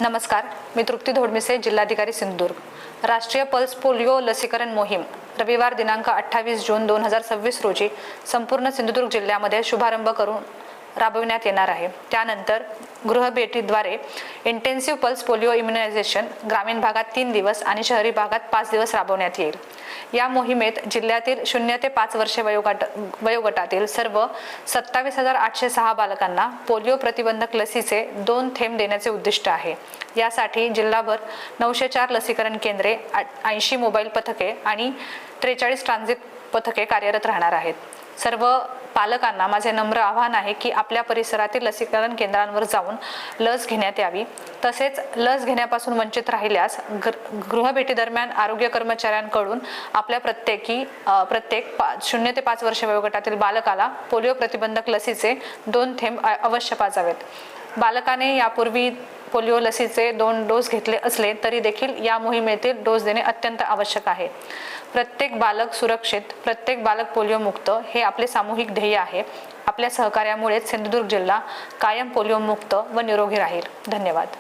नमस्कार, मी तृप्ती धोडमिसे, जिल्हाधिकारी सिंधुदुर्ग। राष्ट्रीय पल्स पोलिओ लसीकरण मोहीम रविवार दिनांक 28 जून 2026 रोजी संपूर्ण सिंधुदुर्ग जिल्ह्यामध्ये शुभारंभ करून राबविण्यात येणार आहे। त्यानंतर गृहभेटीद्वारे इंटेन्सिव्ह पल्स पोलिओ इम्युनायझेशन ग्रामीण भागात 3 दिवस आणि शहरी भागात 5 दिवस राबवण्यात येईल। या मोहिमेत जिल्ह्यातील 0 ते 5 वर्षे वयोगटातील सर्व 27,806 बालकांना पोलिओ प्रतिबंधक लसीचे 2 थेंब देण्याचे उद्दिष्ट आहे। यासाठी जिल्हाभर 904 लसीकरण केंद्रे, 80 मोबाईल पथके आणि 43 ट्रान्झिट पथके कार्यरत राहणार आहेत। सर्व पालकांना माझे नम्र आवाहन आहे की आपल्या परिसरातील लसीकरण केंद्रांवर जाऊन लस घेण्यात यावी। तसेच लस घेण्यापासून वंचित राहिल्यास गृहभेटी दरम्यान आरोग्य कर्मचाऱ्यांकडून आपल्या प्रत्येक 0 ते 5 वर्षे वयोगटातील बालकाला पोलिओ प्रतिबंधक लसीचे 2 थेंब अवश्य पाजावेत। बालकाने यापूर्वी पोलिओ लसीचे 2 डोस घेतले असले तरी देखील या मोहिमेतील डोस देणे अत्यंत आवश्यक आहे। प्रत्येक बालक सुरक्षित, प्रत्येक बालक पोलिओ मुक्त हे आपले सामूहिक ध्येय आहे। आपल्या सहकार्यामुळे सिंधुदुर्ग जिल्हा कायम पोलिओ मुक्त व निरोगी राहील। धन्यवाद।